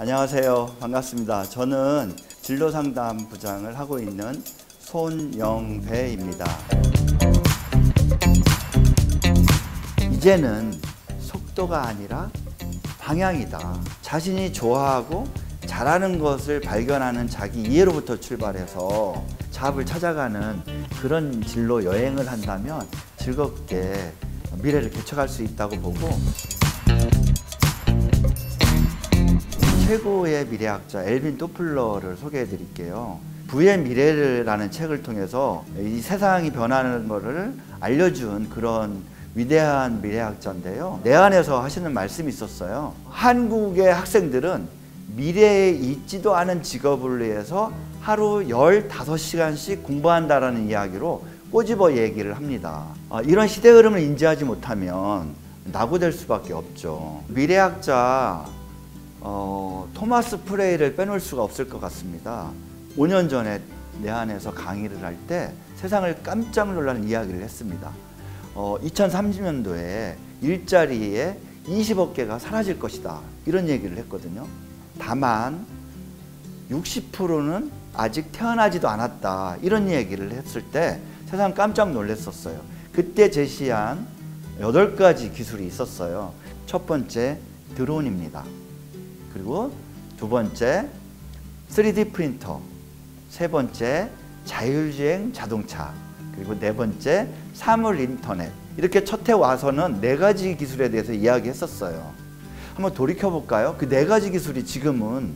안녕하세요. 반갑습니다. 저는 진로상담 부장을 하고 있는 손영배입니다. 이제는 속도가 아니라 방향이다. 자신이 좋아하고 잘하는 것을 발견하는 자기 이해로부터 출발해서 자합을 찾아가는 그런 진로 여행을 한다면 즐겁게 미래를 개척할 수 있다고 보고, 최고의 미래학자 엘빈 토플러를 소개해 드릴게요. 부의 미래라는 책을 통해서 이 세상이 변하는 것을 알려준 그런 위대한 미래학자인데요. 내한에서 하시는 말씀이 있었어요. 한국의 학생들은 미래에 있지도 않은 직업을 위해서 하루 15시간씩 공부한다라는 이야기로 꼬집어 얘기를 합니다. 이런 시대 흐름을 인지하지 못하면 낙오될 수밖에 없죠. 미래학자 토마스 프레이를 빼놓을 수가 없을 것 같습니다. 5년 전에 내한에서 강의를 할 때 세상을 깜짝 놀라는 이야기를 했습니다. 2030년도에 일자리에 20억 개가 사라질 것이다, 이런 얘기를 했거든요. 다만 60%는 아직 태어나지도 않았다, 이런 얘기를 했을 때 세상 깜짝 놀랐었어요. 그때 제시한 8가지 기술이 있었어요. 첫 번째, 드론입니다. 그리고 두 번째, 3D 프린터. 세 번째, 자율주행 자동차. 그리고 네 번째, 사물 인터넷. 이렇게 첫 해 와서는 4가지 기술에 대해서 이야기했었어요. 한번 돌이켜볼까요? 그 4가지 기술이 지금은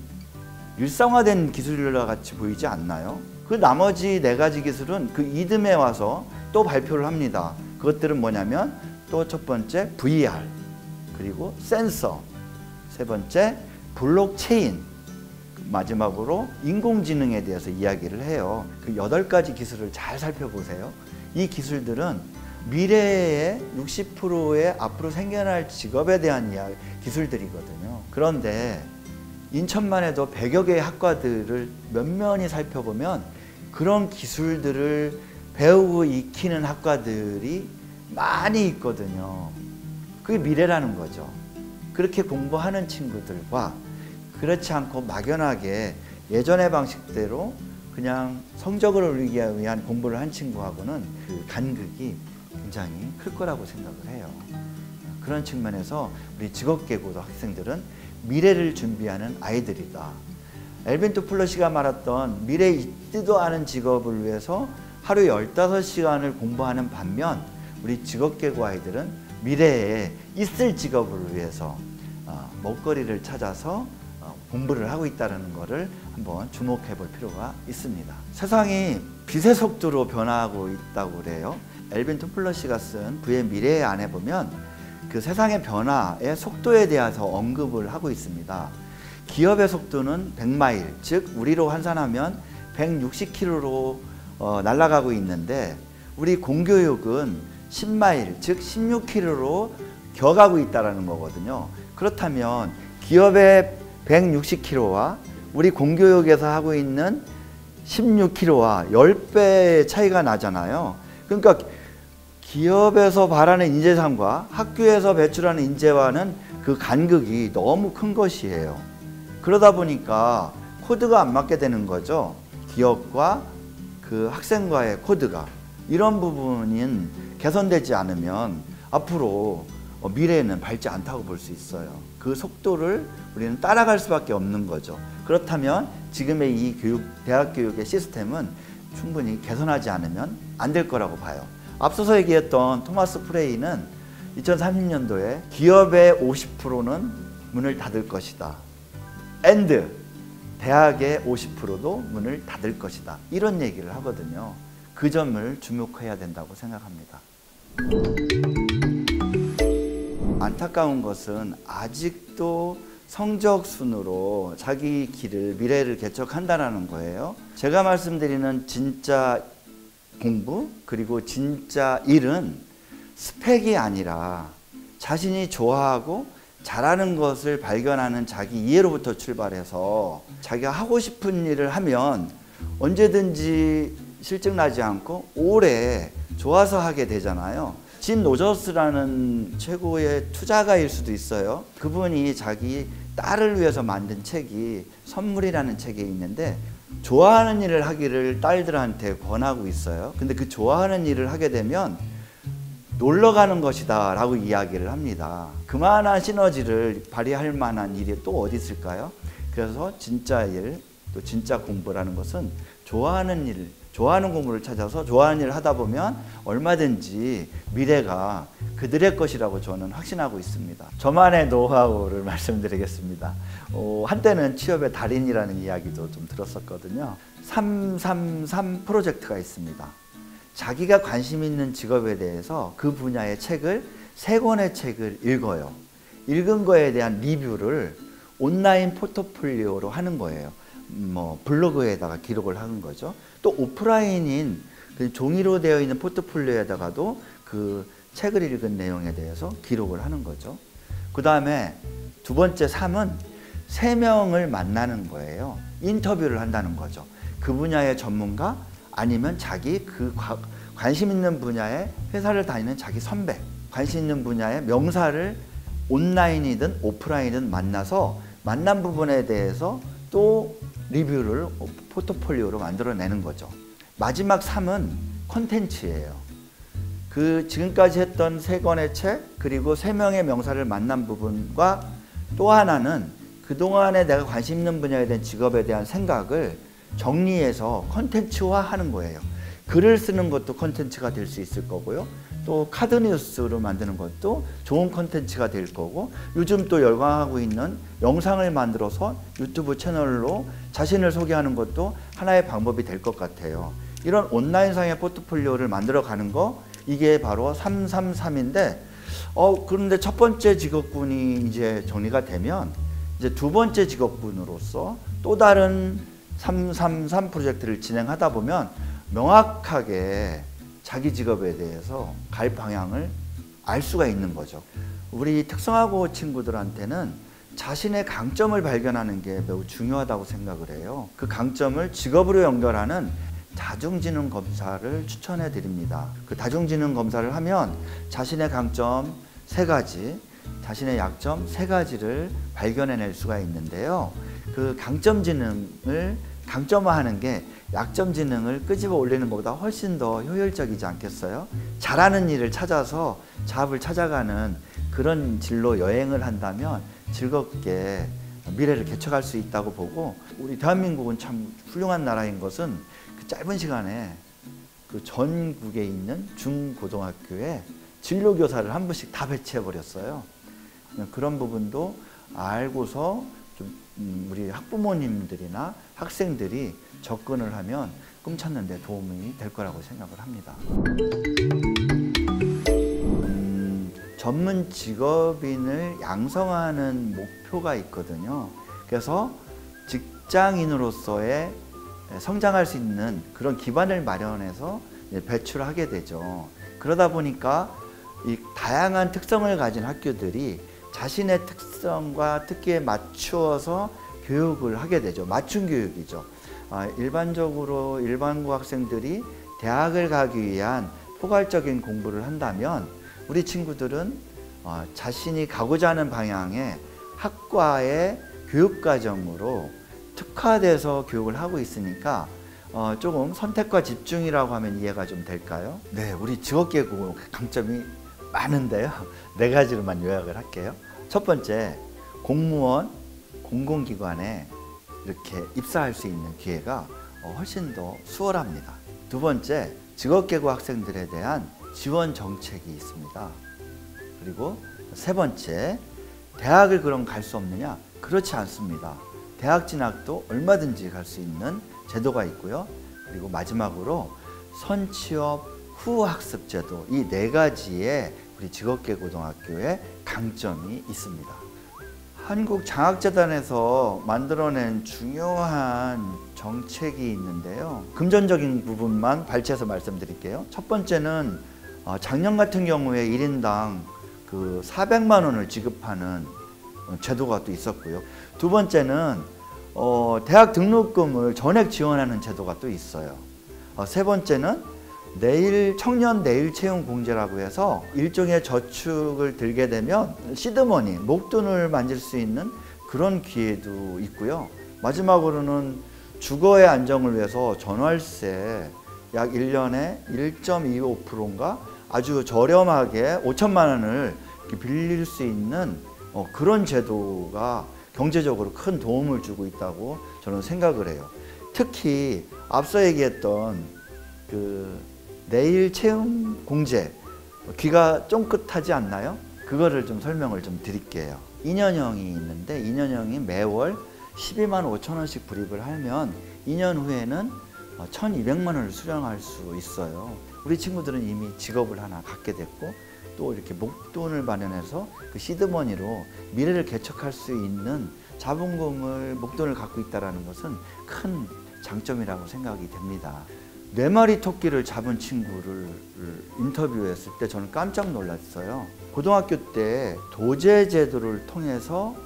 일상화된 기술과 같이 보이지 않나요? 그 나머지 4가지 기술은 그 이듬해 와서 또 발표를 합니다. 그것들은 뭐냐면, 또 첫 번째, VR. 그리고 센서. 세 번째, 블록체인. 마지막으로 인공지능에 대해서 이야기를 해요. 그 8가지 기술을 잘 살펴보세요. 이 기술들은 미래의 60%의 앞으로 생겨날 직업에 대한 기술들이거든요. 그런데 인천만 해도 100여 개의 학과들을 면면히 살펴보면 그런 기술들을 배우고 익히는 학과들이 많이 있거든요. 그게 미래라는 거죠. 그렇게 공부하는 친구들과 그렇지 않고 막연하게 예전의 방식대로 그냥 성적을 올리기 위한 공부를 한 친구하고는 그 간극이 굉장히 클 거라고 생각을 해요. 그런 측면에서 우리 직업계고 학생들은 미래를 준비하는 아이들이다. 엘빈 토플러 씨가 말했던 미래에 있지도 않은 직업을 위해서 하루 15시간을 공부하는 반면, 우리 직업계고 아이들은 미래에 있을 직업을 위해서 먹거리를 찾아서 공부를 하고 있다는 것을 한번 주목해 볼 필요가 있습니다. 세상이 빛의 속도로 변화하고 있다고 그래요. 엘빈 토플러 씨가 쓴 부의 미래의 안에 보면 그 세상의 변화의 속도에 대해서 언급을 하고 있습니다. 기업의 속도는 100마일, 즉 우리로 환산하면 160km로 날아가고 있는데, 우리 공교육은 10마일, 즉 16km로 겨가고 있다는 거거든요. 그렇다면 기업의 160km와 우리 공교육에서 하고 있는 16km와 10배의 차이가 나잖아요. 그러니까 기업에서 바라는 인재상과 학교에서 배출하는 인재와는 그 간극이 너무 큰 것이에요. 그러다 보니까 코드가 안 맞게 되는 거죠. 기업과 그 학생과의 코드가. 이런 부분은 개선되지 않으면 앞으로 미래에는 밝지 않다고 볼 수 있어요. 그 속도를 우리는 따라갈 수밖에 없는 거죠. 그렇다면 지금의 이 대학 교육의 시스템은 충분히 개선하지 않으면 안 될 거라고 봐요. 앞서서 얘기했던 토마스 프레이는 2030년도에 기업의 50%는 문을 닫을 것이다. and 대학의 50%도 문을 닫을 것이다. 이런 얘기를 하거든요. 그 점을 주목해야 된다고 생각합니다. 안타까운 것은 아직도 성적순으로 자기 길을, 미래를 개척한다는 거예요. 제가 말씀드리는 진짜 공부, 그리고 진짜 일은 스펙이 아니라 자신이 좋아하고 잘하는 것을 발견하는 자기 이해로부터 출발해서 자기가 하고 싶은 일을 하면 언제든지 실증나지 않고 오래 좋아서 하게 되잖아요. 진 로저스라는 최고의 투자가일 수도 있어요. 그분이 자기 딸을 위해서 만든 책이 선물이라는 책이 있는데 좋아하는 일을 하기를 딸들한테 권하고 있어요. 근데 그 좋아하는 일을 하게 되면 놀러 가는 것이다 라고 이야기를 합니다. 그만한 시너지를 발휘할 만한 일이 또 어디 있을까요? 그래서 진짜 일, 또 진짜 공부라는 것은 좋아하는 일, 좋아하는 공부를 찾아서 좋아하는 일을 하다 보면 얼마든지 미래가 그들의 것이라고 저는 확신하고 있습니다. 저만의 노하우를 말씀드리겠습니다. 한때는 취업의 달인이라는 이야기도 좀 들었었거든요. 333 프로젝트가 있습니다. 자기가 관심 있는 직업에 대해서 그 분야의 책을 3권의 책을 읽어요. 읽은 거에 대한 리뷰를 온라인 포트폴리오로 하는 거예요. 블로그에다가 기록을 하는 거죠. 또 오프라인인 그 종이로 되어 있는 포트폴리오에다가도 그 책을 읽은 내용에 대해서 기록을 하는 거죠. 그 다음에 두 번째 3은 3명을 만나는 거예요. 인터뷰를 한다는 거죠. 그 분야의 전문가 아니면 자기 그 관심 있는 분야의 회사를 다니는 자기 선배, 관심 있는 분야의 명사를 온라인이든 오프라인이든 만나서 만난 부분에 대해서 또 리뷰를 포트폴리오로 만들어내는 거죠. 마지막 3은 콘텐츠예요. 그 지금까지 했던 3권의 책 그리고 3명의 명사를 만난 부분과 또 하나는 그동안에 내가 관심 있는 분야에 대한 직업에 대한 생각을 정리해서 콘텐츠화하는 거예요. 글을 쓰는 것도 콘텐츠가 될 수 있을 거고요. 또 카드 뉴스로 만드는 것도 좋은 콘텐츠가 될 거고, 요즘 또 열광하고 있는 영상을 만들어서 유튜브 채널로 자신을 소개하는 것도 하나의 방법이 될 것 같아요. 이런 온라인상의 포트폴리오를 만들어 가는 거, 이게 바로 333인데 그런데 첫 번째 직업군이 이제 정리가 되면 이제 두 번째 직업군으로서 또 다른 333 프로젝트를 진행하다 보면 명확하게 자기 직업에 대해서 갈 방향을 알 수가 있는 거죠. 우리 특성화고 친구들한테는 자신의 강점을 발견하는 게 매우 중요하다고 생각을 해요. 그 강점을 직업으로 연결하는 다중지능 검사를 추천해 드립니다. 그 다중지능 검사를 하면 자신의 강점 3가지, 자신의 약점 3가지를 발견해낼 수가 있는데요. 그 강점 지능을 강점화하는 게 약점 지능을 끄집어 올리는 것보다 훨씬 더 효율적이지 않겠어요? 잘하는 일을 찾아서 잡을 찾아가는 그런 진로 여행을 한다면 즐겁게 미래를 개척할 수 있다고 보고, 우리 대한민국은 참 훌륭한 나라인 것은 그 짧은 시간에 그 전국에 있는 중고등학교에 진로교사를 한 분씩 다 배치해 버렸어요. 그런 부분도 알고서 좀 우리 학부모님들이나 학생들이 접근을 하면 꿈찾는 데 도움이 될 거라고 생각을 합니다. 전문 직업인을 양성하는 목표가 있거든요. 그래서 직장인으로서의 성장할 수 있는 그런 기반을 마련해서 배출하게 되죠. 그러다 보니까 이 다양한 특성을 가진 학교들이 자신의 특성과 특기에 맞추어서 교육을 하게 되죠. 맞춤 교육이죠. 일반적으로 일반고 학생들이 대학을 가기 위한 포괄적인 공부를 한다면 우리 친구들은 자신이 가고자 하는 방향의 학과의 교육과정으로 특화돼서 교육을 하고 있으니까 조금 선택과 집중이라고 하면 이해가 좀 될까요? 네, 우리 직업계고 강점이 많은데요. 4가지로만 요약을 할게요. 첫 번째, 공무원, 공공기관에 이렇게 입사할 수 있는 기회가 훨씬 더 수월합니다. 두 번째, 직업계고 학생들에 대한 지원 정책이 있습니다. 그리고 세 번째, 대학을 그럼 갈 수 없느냐? 그렇지 않습니다. 대학 진학도 얼마든지 갈 수 있는 제도가 있고요. 그리고 마지막으로 선취업 후 학습 제도, 이 4가지의 우리 직업계고등학교에 강점이 있습니다. 한국장학재단에서 만들어낸 중요한 정책이 있는데요. 금전적인 부분만 발췌해서 말씀드릴게요. 첫 번째는 작년 같은 경우에 1인당 그 400만 원을 지급하는 제도가 또 있었고요. 두 번째는 대학 등록금을 전액 지원하는 제도가 또 있어요. 세 번째는 청년 내일 채용 공제라고 해서 일종의 저축을 들게 되면 시드머니, 목돈을 만질 수 있는 그런 기회도 있고요. 마지막으로는 주거의 안정을 위해서 전월세 약 1년에 1.25%인가 아주 저렴하게 5천만 원을 빌릴 수 있는 그런 제도가 경제적으로 큰 도움을 주고 있다고 저는 생각을 해요. 특히 앞서 얘기했던 그 내일 채용 공제 귀가 쫑긋하지 않나요? 그거를 좀 설명을 좀 드릴게요. 2년형이 있는데 2년형이 매월 12만 5천 원씩 불입을 하면 2년 후에는 1,200만 원을 수령할 수 있어요. 우리 친구들은 이미 직업을 하나 갖게 됐고 또 이렇게 목돈을 마련해서 그 시드머니로 미래를 개척할 수 있는 자본금을 목돈을 갖고 있다는 것은 큰 장점이라고 생각이 됩니다. 4마리 토끼를 잡은 친구를 인터뷰했을 때 저는 깜짝 놀랐어요. 고등학교 때 도제 제도를 통해서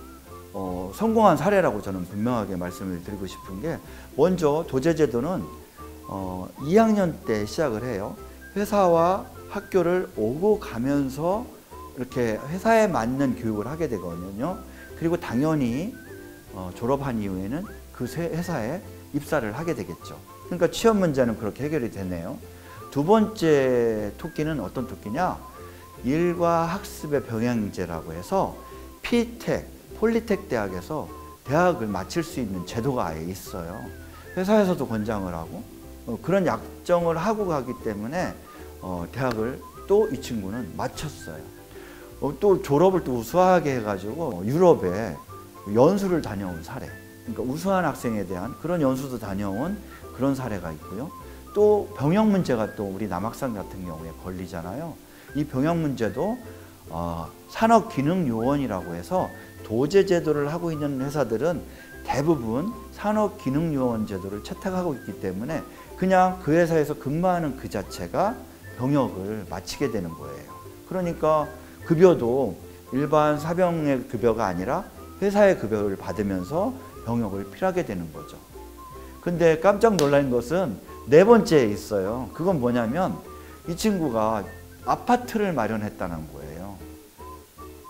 성공한 사례라고 저는 분명하게 말씀을 드리고 싶은 게, 먼저 도제 제도는 2학년 때 시작을 해요. 회사와 학교를 오고 가면서 이렇게 회사에 맞는 교육을 하게 되거든요. 그리고 당연히 졸업한 이후에는 그 회사에 입사를 하게 되겠죠. 그러니까 취업 문제는 그렇게 해결이 되네요. 두 번째 토끼는 어떤 토끼냐? 일과 학습의 병행제라고 해서 피텍, 폴리텍 대학에서 대학을 마칠 수 있는 제도가 아예 있어요. 회사에서도 권장을 하고 그런 약정을 하고 가기 때문에 대학을 또 이 친구는 마쳤어요. 또 졸업을 또 우수하게 해가지고 유럽에 연수를 다녀온 사례, 그러니까 우수한 학생에 대한 그런 연수도 다녀온 그런 사례가 있고요. 또 병역 문제가 또 우리 남학생 같은 경우에 걸리잖아요. 이 병역 문제도 산업기능요원이라고 해서 도제 제도를 하고 있는 회사들은 대부분 산업기능요원 제도를 채택하고 있기 때문에 그냥 그 회사에서 근무하는 그 자체가 병역을 마치게 되는 거예요. 그러니까 급여도 일반 사병의 급여가 아니라 회사의 급여를 받으면서 병역을 필하게 되는 거죠. 근데 깜짝 놀란 것은 네 번째에 있어요. 그건 뭐냐면 이 친구가 아파트를 마련했다는 거예요.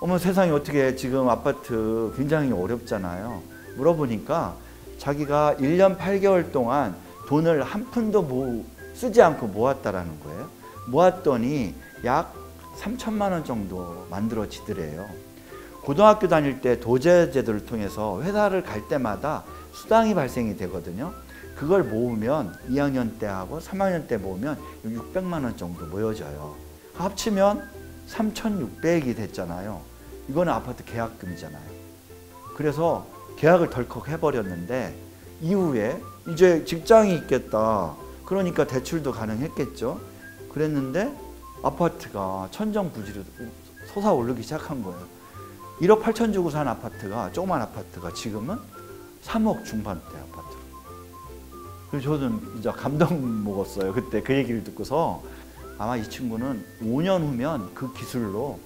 어머 세상에, 어떻게 지금 아파트 굉장히 어렵잖아요. 물어보니까 자기가 1년 8개월 동안 돈을 한 푼도 쓰지 않고 모았다라는 거예요. 모았더니 약 3천만 원 정도 만들어지더래요. 고등학교 다닐 때 도제 제도를 통해서 회사를 갈 때마다 수당이 발생이 되거든요. 그걸 모으면 2학년 때하고 3학년 때 모으면 600만 원 정도 모여져요. 합치면 3,600이 됐잖아요. 이거는 아파트 계약금이잖아요. 그래서 계약을 덜컥 해버렸는데 이후에 이제 직장이 있겠다. 그러니까 대출도 가능했겠죠. 그랬는데 아파트가 천정부지로 솟아오르기 시작한 거예요. 1억 8천 주고 산 아파트가, 조그만 아파트가 지금은 3억 중반대 아파트로. 그래서 저는 진짜 감동 먹었어요. 그때 그 얘기를 듣고서 아마 이 친구는 5년 후면 그 기술로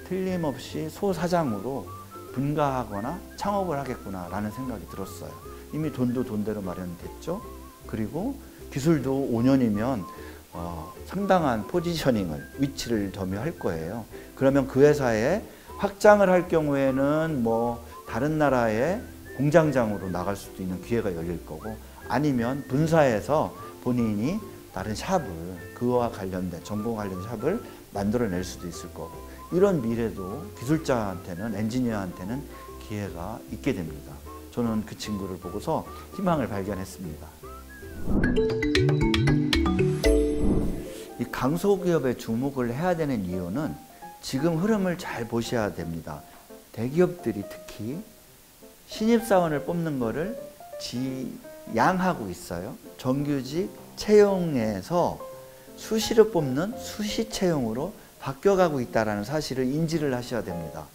틀림없이 소사장으로 분가하거나 창업을 하겠구나라는 생각이 들었어요. 이미 돈도 돈대로 마련됐죠. 그리고 기술도 5년이면 상당한 포지셔닝을, 위치를 점유할 거예요. 그러면 그 회사에 확장을 할 경우에는 뭐 다른 나라의 공장장으로 나갈 수도 있는 기회가 열릴 거고, 아니면 분사해서 본인이 다른 샵을, 그와 관련된 전공 관련 샵을 만들어낼 수도 있을 거고, 이런 미래도 기술자한테는, 엔지니어한테는 기회가 있게 됩니다. 저는 그 친구를 보고서 희망을 발견했습니다. 이 강소기업에 주목을 해야 되는 이유는 지금 흐름을 잘 보셔야 됩니다. 대기업들이 특히 신입사원을 뽑는 거를 지양하고 있어요. 정규직 채용에서 수시로 뽑는 수시 채용으로 바뀌어가고 있다는 사실을 인지를 하셔야 됩니다.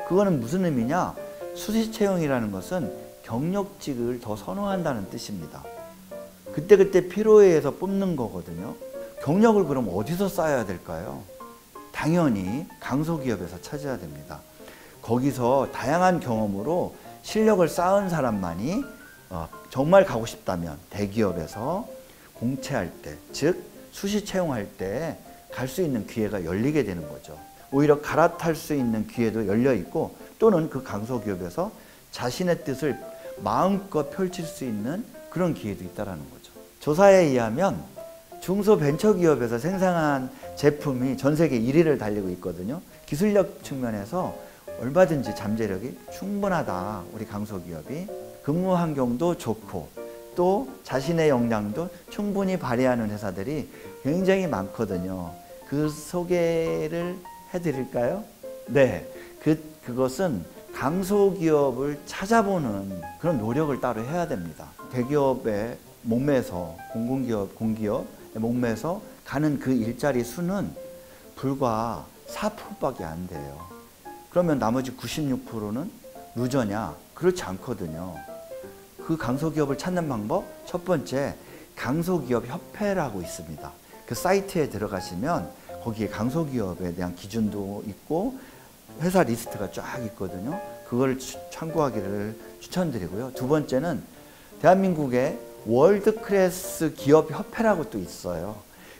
그거는 무슨 의미냐? 수시 채용이라는 것은 경력직을 더 선호한다는 뜻입니다. 그때그때 필요에 의해서 뽑는 거거든요. 경력을 그럼 어디서 쌓아야 될까요? 당연히 강소기업에서 찾아야 됩니다. 거기서 다양한 경험으로 실력을 쌓은 사람만이 정말 가고 싶다면 대기업에서 공채할 때, 즉 수시 채용할 때 갈 수 있는 기회가 열리게 되는 거죠. 오히려 갈아탈 수 있는 기회도 열려 있고, 또는 그 강소기업에서 자신의 뜻을 마음껏 펼칠 수 있는 그런 기회도 있다는 거죠. 조사에 의하면 중소벤처기업에서 생산한 제품이 전 세계 1위를 달리고 있거든요. 기술력 측면에서 얼마든지 잠재력이 충분하다. 우리 강소기업이 근무 환경도 좋고 또 자신의 역량도 충분히 발휘하는 회사들이 굉장히 많거든요. 그 소개를 해드릴까요? 네, 그것은 강소기업을 찾아보는 그런 노력을 따로 해야 됩니다. 대기업에 목매서 공기업에 목매서 가는 그 일자리 수는 불과 4%밖에 안 돼요. 그러면 나머지 96%는 루저냐? 그렇지 않거든요. 그 강소기업을 찾는 방법, 첫 번째, 강소기업 협회라고 있습니다. 그 사이트에 들어가시면 거기에 강소기업에 대한 기준도 있고 회사 리스트가 쫙 있거든요. 그걸 참고하기를 추천드리고요. 두 번째는 대한민국의 월드클래스 기업협회라고 또 있어요.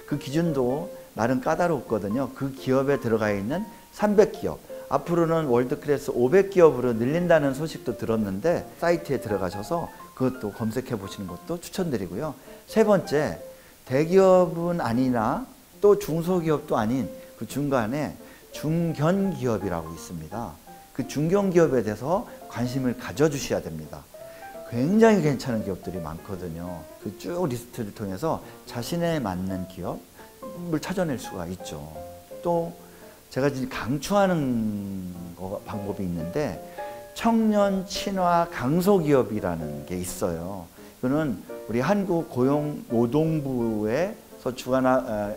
그 기준도 나름 까다롭거든요. 그 기업에 들어가 있는 300기업, 앞으로는 월드클래스 500기업으로 늘린다는 소식도 들었는데 사이트에 들어가셔서 그것도 검색해 보시는 것도 추천드리고요. 세 번째, 대기업은 아니나 또 중소기업도 아닌 그 중간에 중견기업이라고 있습니다. 그 중견기업에 대해서 관심을 가져주셔야 됩니다. 굉장히 괜찮은 기업들이 많거든요. 그 쭉 리스트를 통해서 자신에 맞는 기업을 찾아낼 수가 있죠. 또 제가 지금 강추하는 방법이 있는데 청년 친화 강소기업이라는 게 있어요. 이거는 우리 한국고용노동부에서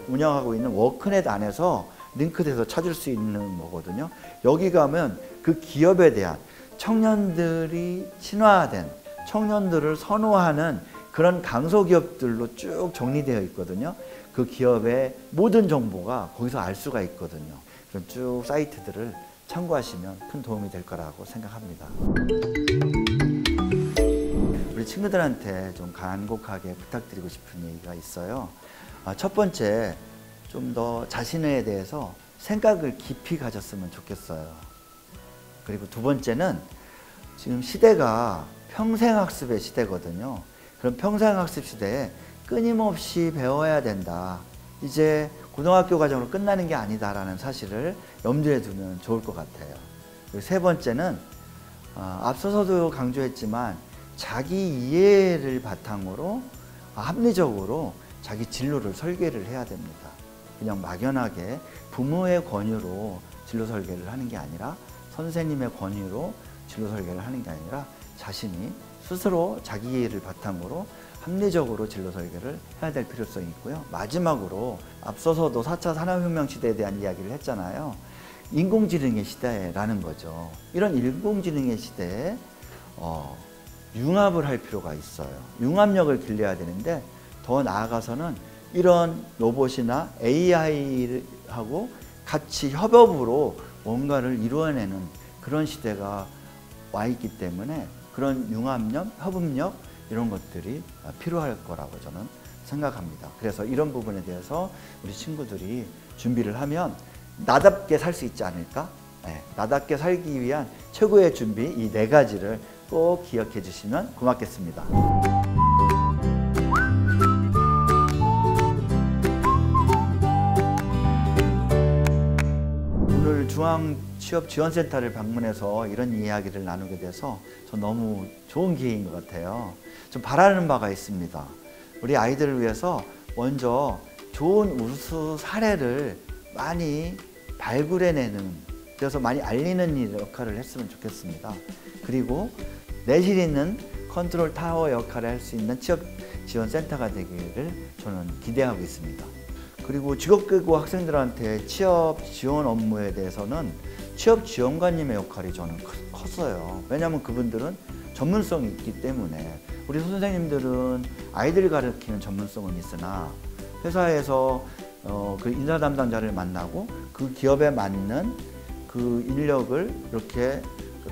운영하고 있는 워크넷 안에서 링크돼서 찾을 수 있는 거거든요. 여기 가면 그 기업에 대한 청년들이 친화된 청년들을 선호하는 그런 강소기업들로 쭉 정리되어 있거든요. 그 기업의 모든 정보가 거기서 알 수가 있거든요. 그런 쭉 사이트들을 참고하시면 큰 도움이 될 거라고 생각합니다. 우리 친구들한테 좀 간곡하게 부탁드리고 싶은 얘기가 있어요. 첫 번째, 좀 더 자신에 대해서 생각을 깊이 가졌으면 좋겠어요. 그리고 두 번째는 지금 시대가 평생학습의 시대거든요. 그럼 평생학습 시대에 끊임없이 배워야 된다. 이제 고등학교 과정으로 끝나는 게 아니다라는 사실을 염두에 두면 좋을 것 같아요. 그리고 세 번째는 앞서서도 강조했지만 자기 이해를 바탕으로 합리적으로 자기 진로를 설계를 해야 됩니다. 그냥 막연하게 부모의 권유로 진로 설계를 하는 게 아니라 선생님의 권유로 진로 설계를 하는 게 아니라 자신이 스스로 자기 이해를 바탕으로 합리적으로 진로 설계를 해야 될 필요성이 있고요. 마지막으로 앞서서도 4차 산업혁명 시대에 대한 이야기를 했잖아요. 인공지능의 시대라는 거죠. 이런 인공지능의 시대에 융합을 할 필요가 있어요. 융합력을 길러야 되는데 더 나아가서는 이런 로봇이나 AI하고 같이 협업으로 뭔가를 이루어내는 그런 시대가 와 있기 때문에 그런 융합력, 협업력 이런 것들이 필요할 거라고 저는 생각합니다. 그래서 이런 부분에 대해서 우리 친구들이 준비를 하면 나답게 살 수 있지 않을까? 네, 나답게 살기 위한 최고의 준비 이 4가지를 꼭 기억해 주시면 고맙겠습니다. 오늘 중앙취업지원센터를 방문해서 이런 이야기를 나누게 돼서 저 너무 좋은 기회인 것 같아요. 좀 바라는 바가 있습니다. 우리 아이들을 위해서 먼저 좋은 우수 사례를 많이 발굴해내는, 그래서 많이 알리는 역할을 했으면 좋겠습니다. 그리고 내실 있는 컨트롤 타워 역할을 할 수 있는 취업지원센터가 되기를 저는 기대하고 있습니다. 그리고 직업계고 학생들한테 취업 지원 업무에 대해서는 취업지원관님의 역할이 저는 컸어요. 왜냐하면 그분들은 전문성이 있기 때문에. 우리 선생님들은 아이들 가르치는 전문성은 있으나 회사에서 그 인사 담당자를 만나고 그 기업에 맞는 그 인력을 이렇게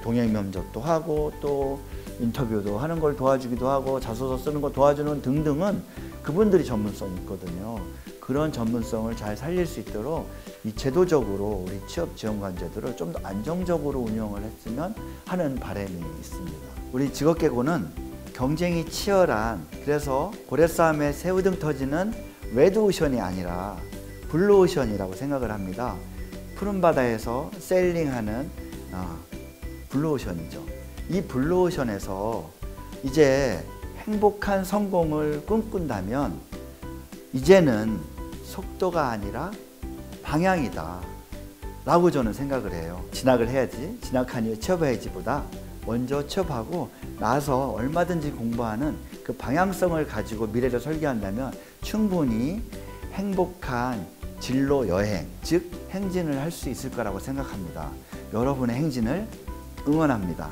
동행 면접도 하고 또 인터뷰도 하는 걸 도와주기도 하고 자소서 쓰는 거 도와주는 등등은 그분들이 전문성이 있거든요. 그런 전문성을 잘 살릴 수 있도록 이 제도적으로 우리 취업지원관제도를 좀 더 안정적으로 운영을 했으면 하는 바람이 있습니다. 우리 직업계고는 경쟁이 치열한, 그래서 고래싸움에 새우등 터지는 레드오션이 아니라 블루오션이라고 생각을 합니다. 푸른 바다에서 세일링하는 블루오션이죠. 이 블루오션에서 이제 행복한 성공을 꿈꾼다면 이제는 속도가 아니라 방향이다 라고 저는 생각을 해요. 진학을 해야지, 진학한 이후에 취업해야지 보다 먼저 취업하고 나서 얼마든지 공부하는 그 방향성을 가지고 미래를 설계한다면 충분히 행복한 진로 여행, 즉 행진을 할 수 있을 거라고 생각합니다. 여러분의 행진을 응원합니다.